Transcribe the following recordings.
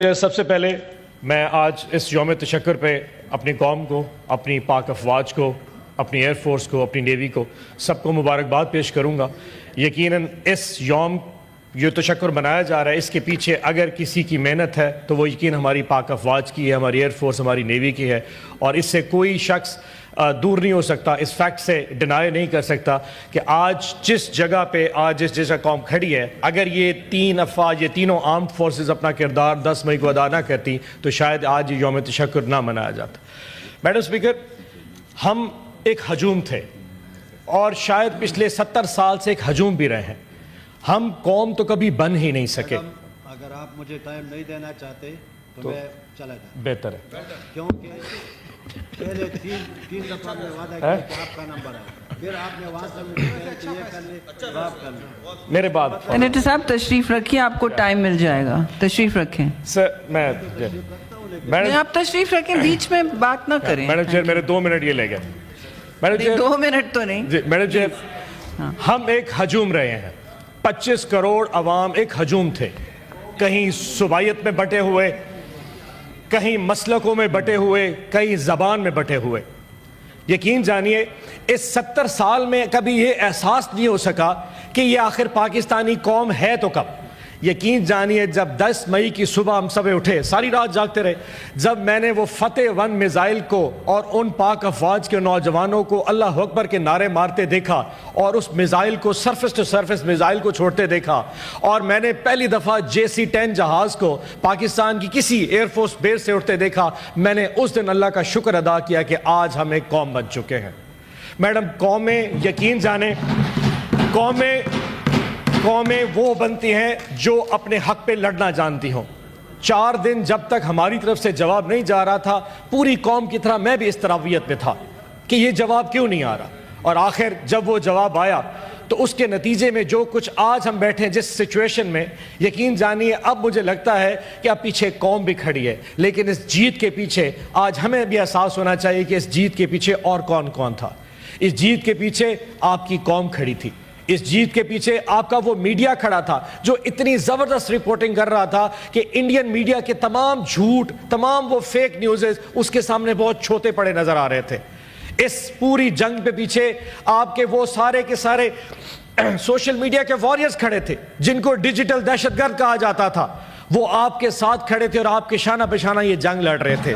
سب سے پہلے میں آج اس یوم تشکر پہ اپنی قوم کو، اپنی پاک افواج کو، اپنی ایئر فورس کو، اپنی نیوی کو سب کو مبارکباد پیش کروں گا۔ یقیناً اس یوم جو تشکر منایا جا رہا ہے، اس کے پیچھے اگر کسی کی محنت ہے تو وہ یقین ہماری پاک افواج کی ہے، ہماری ایئر فورس، ہماری نیوی کی ہے، اور اس سے کوئی شخص دور نہیں ہو سکتا، اس فیکٹ سے ڈینائی نہیں کر سکتا کہ آج جس جگہ پہ جس جیسا قوم کھڑی ہے، اگر یہ تین افواج، یہ تینوں آرمڈ فورسز اپنا کردار 10 مئی کو ادا نہ کرتی تو شاید آج یہ یوم تشکر نہ منایا جاتا۔ میڈم اسپیکر، ہم ایک ہجوم تھے اور شاید پچھلے 70 سال سے ایک ہجوم بھی رہے ہیں۔ ہم قوم تو کبھی بن ہی نہیں سکے۔ اگر آپ مجھے ٹائم نہیں دینا چاہتے تو میں چلا جاتا۔ بہتر ہے، کیونکہ پہلے تین دفعہ میں وعدہ کیا کہ آپ کا نمبر ہے، پھر آپ نے وہاں سے مجھے کہا کہ یہ کر لیں، آپ کر لیں۔ میرے بعد سینیٹر صاحب تشریف رکھیے، آپ کو ٹائم مل جائے گا، تشریف رکھیں۔ سر نہیں، آپ تشریف رکھیں، بیچ میں بات نہ کریں۔ میڈم چیئر، میرے 2 منٹ یہ لے گئے۔ میڈم چیئر 2 منٹ تو نہیں۔ میڈم چیئر، ہم ایک ہجوم رہے ہیں، 25 کروڑ عوام ایک ہجوم تھے، کہیں صوبائیت میں بٹے ہوئے، کہیں مسلکوں میں بٹے ہوئے، کہیں زبان میں بٹے ہوئے۔ یقین جانیے اس 70 سال میں کبھی یہ احساس نہیں ہو سکا کہ یہ آخر پاکستانی قوم ہے تو کب۔ یقین جانیے جب 10 مئی کی صبح ہم سب اٹھے، ساری رات جاگتے رہے، جب میں نے وہ فتح 1 میزائل کو اور ان پاک افواج کے نوجوانوں کو اللہ اکبر کے نعرے مارتے دیکھا اور اس میزائل کو سرفس ٹو سرفس میزائل کو چھوڑتے دیکھا، اور میں نے پہلی دفعہ JC-10 جہاز کو پاکستان کی کسی ایئر فورس بیس سے اٹھتے دیکھا، میں نے اس دن اللہ کا شکر ادا کیا کہ آج ہم ایک قوم بن چکے ہیں۔ میڈم، قومیں یقین جانیں، قومیں وہ بنتی ہیں جو اپنے حق پہ لڑنا جانتی ہوں۔ 4 دن جب تک ہماری طرف سے جواب نہیں جا رہا تھا، پوری قوم کی طرح میں بھی اس تراویت میں تھا کہ یہ جواب کیوں نہیں آ رہا، اور آخر جب وہ جواب آیا تو اس کے نتیجے میں جو کچھ آج ہم بیٹھے ہیں جس سچویشن میں، یقین جانیے اب مجھے لگتا ہے کہ اب پیچھے قوم بھی کھڑی ہے، لیکن اس جیت کے پیچھے آج ہمیں بھی احساس ہونا چاہیے کہ اس جیت کے پیچھے اور کون کون تھا۔ اس جیت کے پیچھے آپ کی قوم کھڑی تھی، اس جیت کے پیچھے آپ کا وہ میڈیا کھڑا تھا جو اتنی زبردست رپورٹنگ کر رہا تھا کہ انڈین میڈیا کے تمام جھوٹ، تمام وہ فیک نیوزز اس کے سامنے بہت چھوٹے پڑے نظر آ رہے تھے۔ اس پوری جنگ پہ پیچھے آپ کے وہ سارے کے سارے سوشل میڈیا کے وارئرز کھڑے تھے جن کو ڈیجیٹل دہشت گرد کہا جاتا تھا، وہ آپ کے ساتھ کھڑے تھے اور آپ کے شانہ بہ شانہ یہ جنگ لڑ رہے تھے۔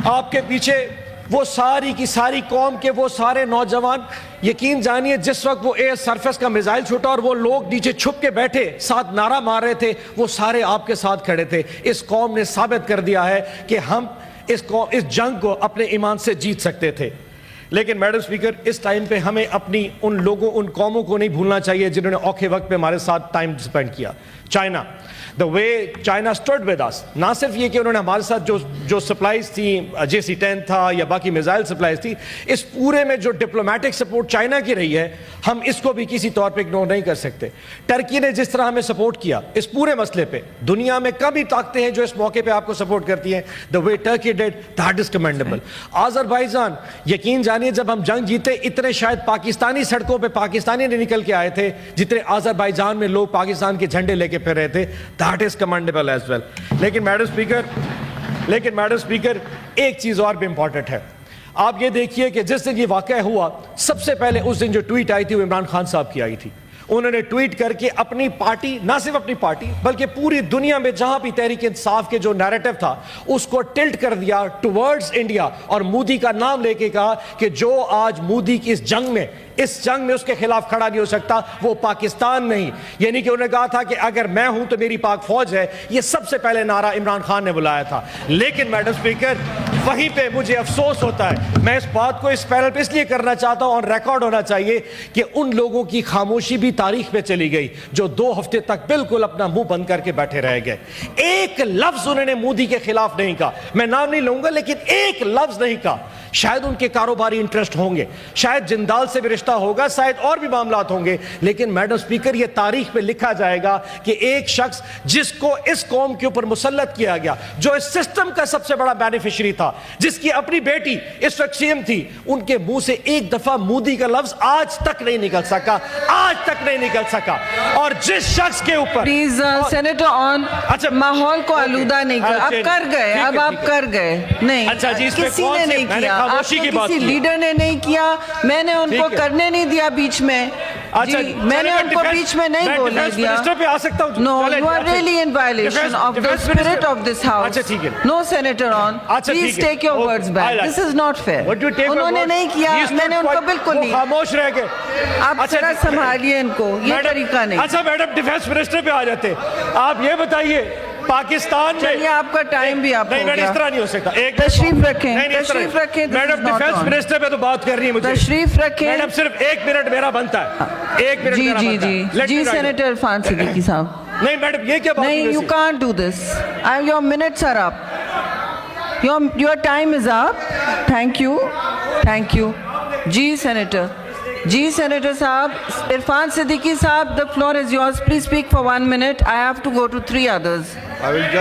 آپ کے پیچھے وہ ساری کی ساری قوم کے وہ سارے نوجوان، یقین جانیے جس وقت وہ ایئر سرفس کا میزائل چھوٹا اور وہ لوگ نیچے چھپ کے بیٹھے ساتھ نعرہ مار رہے تھے، وہ سارے آپ کے ساتھ کھڑے تھے۔ اس قوم نے ثابت کر دیا ہے کہ ہم اس جنگ کو اپنے ایمان سے جیت سکتے تھے۔ لیکن میڈم اسپیکر، اس ٹائم پہ ہمیں اپنی ان لوگوں، ان قوموں کو نہیں بھولنا چاہیے جنہوں نے اوکھے وقت پہ ہمارے ساتھ ٹائم سپینڈ کیا۔ China, the way China stood with us، نہ صرف یہ کہ انہوں نے ہمارے ساتھ جو سپلائز تھیں، JC-10 تھا یا باقی میزائل سپلائز تھی، اس پورے میں جو ڈپلومیٹک سپورٹ چائنا کی رہی ہے، ہم اس کو بھی کسی طور پہ اگنور نہیں کر سکتے۔ ٹرکی نے جس طرح ہمیں سپورٹ کیا اس پورے مسئلے پہ، دنیا میں کم ہی طاقتیں ہیں جو اس موقع پہ آپ کو سپورٹ کرتی ہیں۔ the way Turkey did, that is commendable۔ Azerbaijan, یقین جانیے جب ہم جنگ جیتے اتنے شاید پاکستانی سڑکوں پہ پاکستانی نہیں نکل کے آئے تھے جتنے آذربائیجان میں لوگ پاکستان کے جھنڈے لے کے پھر رہے تھے۔ that is commendable as well۔ لیکن میڈم اسپیکر ایک چیز اور بھی امپورٹنٹ ہے۔ آپ یہ دیکھیے کہ جس دن یہ واقعہ ہوا، سب سے پہلے اس دن جو ٹویٹ آئی تھی وہ عمران خان صاحب کی آئی تھی۔ انہوں نے ٹویٹ کر کے اپنی پارٹی، نہ صرف اپنی پارٹی بلکہ پوری دنیا میں جہاں بھی تحریک انصاف کے جو نیریٹو تھا اس کو ٹلٹ کر دیا ٹورڈز انڈیا، اور مودی کا نام لے کے کہا کہ جو آج مودی کی اس جنگ میں اس کے خلاف کھڑا نہیں ہو سکتا وہ پاکستان نہیں۔ یعنی کہ انہوں نے کہا تھا کہ اگر میں ہوں تو میری پاک فوج ہے۔ یہ سب سے پہلے نعرہ عمران خان نے بلایا تھا۔ لیکن میڈم اسپیکر، وہیں پہ مجھے افسوس ہوتا ہے، میں اس بات کو اس پینل پہ اس لیے کرنا چاہتا ہوں اور ریکارڈ ہونا چاہیے کہ ان لوگوں کی خاموشی بھی تاریخ پہ چلی گئی جو 2 ہفتے تک بالکل اپنا منہ بند کر کے بیٹھے رہ گئے۔ ایک لفظ انہوں نے مودی کے خلاف نہیں کہا، میں نام نہیں لوں گا لیکن ایک لفظ نہیں کہا۔ شاید ان کے کاروباری انٹرسٹ ہوں گے، شاید جندال سے بھی رشتہ گزشتہ ہوگا, شاید اور بھی معاملات ہوں گے, لیکن میڈم اسپیکر یہ تاریخ میں لکھا جائے گا کہ ایک شخص جس کو اس قوم کے اوپر مسلط کیا گیا, جو اس سسٹم کا سب سے بڑا بینیفیشری تھا, جس کی اپنی بیٹی اس وقت سی ایم تھی, ان کے منہ سے ایک دفعہ مودی کا لفظ آج تک نہیں نکل سکا, آج تک نہیں نکل سکا. اور جس شخص کے اوپر پلیز سینیٹر آن, ماحول کو آلودہ نہیں کیا. اب کر گئے, اب آپ کر گئے. نہیں, کسی نے نہیں کیا, آپ نے کسی لیڈر نے نہیں کیا, میں نے ان کو کرنے نہیں دیا بیچ میں. میں نے ان کو بیچ میں نہیں بولنے دیا. No, you are really in violation of the spirit of this house. No, Senator on. Please take your words back. This is not fair. انہوں نے نہیں کیا, میں نے ان کو بالکل نہیں. خاموش رہ گئے. آپ ذرا سنبھالیے ان کو, یہ طریقہ نہیں. اچھا میڈم, ڈیفینس منسٹر پہ آ جاتے. آپ یہ بتائیے پاکستان میں, چلیے آپ کا ٹائم بھی آپ ہو نہیں, گیا. اس طرح نہیں ہو سکتا. تشریف رکھیں, تشریف رکھیں. میڈم ڈیفینس منسٹر پہ تو بات کر رہی ہے مجھے. تشریف رکھیں. میڈم صرف 1 منٹ میرا بنتا ہے, 1 منٹ میرا بنتا ہے. جی سینیٹر عرفان صدیقی صاحب. نہیں میڈم, یہ کیا بات ہے؟ نہیں, you can't do this. Your minutes are up. Your time is up. Thank you. Thank you. جی سینیٹر. جی سینیٹر صاحب. عرفان صدیقی صاحب, the floor is yours. Please speak for 1 minute. I have to go to 3 others.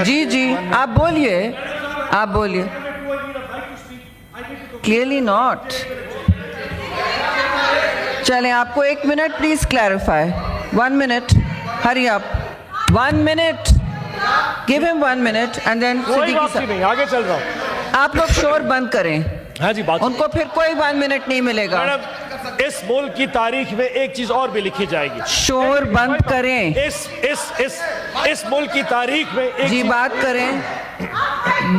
جی جی آپ بولیے, آپ بولیے. Clearly not. چلیں, آپ کو 1 minute please clarify. 1 minute. Hurry up. 1 minute. Give him 1 minute and then Siddiqui صاحب. نہیں, آگے چل رہا ہوں. آپ لوگ شور بند کریں. ہاں جی, بات ان کو پھر کوئی 1 منٹ نہیں ملے گا. اس ملک کی تاریخ میں ایک چیز اور بھی لکھی جائے گی. شور بند کریں. اس ملک کی تاریخ میں جی بات کریں.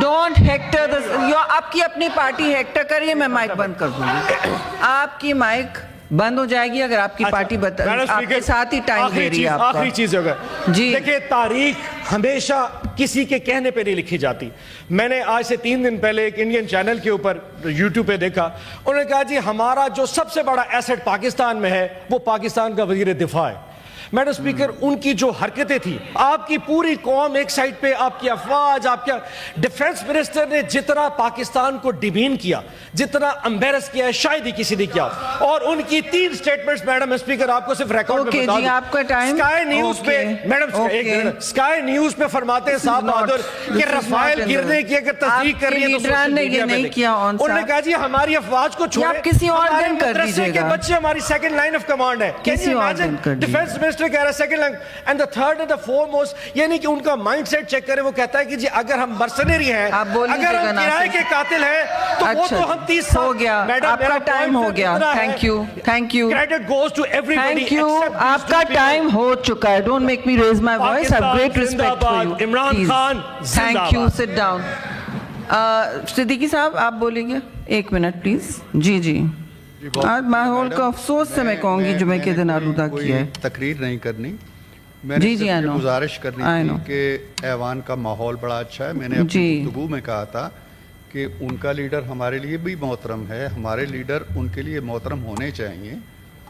Don't hector. آپ کی اپنی پارٹی ہیکٹر کریے, میں مائک بند کر دوں گی. آپ کی مائک بند ہو جائے گی اگر آپ کی پارٹی آپ کے ساتھ ہی ٹائم دے رہی ہے. آخری چیز ہوگا جی. دیکھیں, تاریخ ہمیشہ کسی کے کہنے پہ نہیں لکھی جاتی. میں نے آج سے 3 دن پہلے ایک انڈین چینل کے اوپر یوٹیوب پہ دیکھا, انہوں نے کہا جی ہمارا جو سب سے بڑا ایسٹ پاکستان میں ہے وہ پاکستان کا وزیر دفاع ہے. میڈم اسپیکر, ان کی جو حرکتیں تھیں, آپ کی پوری قوم ایک سائڈ پہ, آپ کی افواج, آپ کیا ڈیفنس منسٹر نے جتنا پاکستان کو ڈیمین کیا, جتنا امبیرس کیا ہے, شاید ہی کسی نے کیا. اور ان کی 3 سٹیٹمنٹس میڈم اسپیکر آپ کو صرف ریکارڈ میں بتا دوں. آپ کا ٹائم. اسکائی نیوز پہ میڈم, اسکائی نیوز پہ فرماتے ہیں صاحب بہادر کہ رفائل گرنے کی اگر تصدیق کر رہی ہے تو سوشل میڈیا پہ دیکھیں. انہوں نے کہا جی ہماری افواج کو چھوڑیں, کسی اور دن کر دیجیے گا. بچے ہماری سیکنڈ لائن آف کمانڈ ہے. کسی اور دن کر دیجیے. ڈیفنس منسٹر کہہ رہا ہے second line. And the third and the foremost, یعنی کہ ان کا مائنڈ سیٹ چیک کریں. وہ کہتا ہے کہ جی اگر ہم مرسنری ہیں, اگر ہم کرائے کے قاتل ہیں, تو وہ تو ہم 30 سال. ہو گیا, آپ کا ٹائم ہو گیا. Thank you, thank you. Credit goes to everybody. Thank you. آپ کا ٹائم ہو چکا ہے. Don't make me raise my voice. I have great respect for you. Imran Khan Thank you. Sit down. Siddiqui صاحب آپ بولیں گے 1 منٹ پلیز. جی جی. آج ماحول کا افسوس سے میں کہوں گی جمعے کے دن آلودہ کیا ہے. تقریر نہیں کرنی, میں نے صرف گزارش کرنی تھی کہ ایوان کا ماحول بڑا اچھا ہے. میں نے اپنی گفتگو میں کہا تھا کہ ان کا لیڈر ہمارے لیے بھی محترم ہے, ہمارے لیڈر ان کے لیے محترم ہونے چاہیے.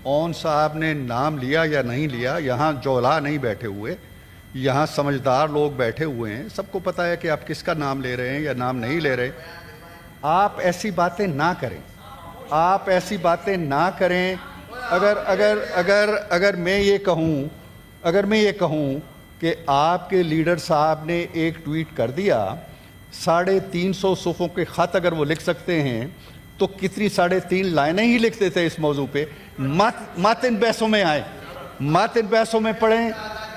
اون صاحب نے نام لیا یا نہیں لیا, یہاں جولا نہیں بیٹھے ہوئے, یہاں سمجھدار لوگ بیٹھے ہوئے ہیں. سب کو پتہ ہے کہ آپ کس کا نام لے رہے ہیں یا نام نہیں لے رہے. آپ ایسی باتیں نہ کریں, آپ ایسی باتیں نہ کریں. اگر میں یہ کہوں کہ آپ کے لیڈر صاحب نے ایک ٹویٹ کر دیا, 350 صفحوں کے خط اگر وہ لکھ سکتے ہیں تو کتنی 3.5 لائنیں ہی لکھتے تھے اس موضوع پہ. مت ان بحثوں میں آئیں, مت ان بحثوں میں پڑھیں,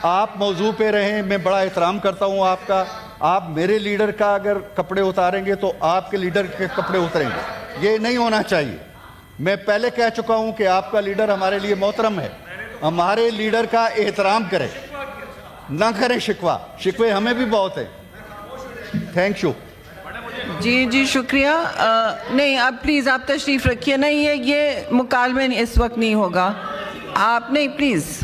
آپ موضوع پہ رہیں. میں بڑا احترام کرتا ہوں آپ کا. آپ میرے لیڈر کا اگر کپڑے اتاریں گے تو آپ کے لیڈر کے کپڑے اتریں گے. یہ نہیں ہونا چاہیے. میں پہلے کہہ چکا ہوں کہ آپ کا لیڈر ہمارے لیے محترم ہے. ہمارے لیڈر کا احترام کریں, نہ کریں شکوے ہمیں بھی بہت ہیں. Thank you. جی جی شکریہ. نہیں اب پلیز آپ تشریف رکھیے. نہیں یہ مکالمے اس وقت نہیں ہوگا. آپ نہیں, پلیز.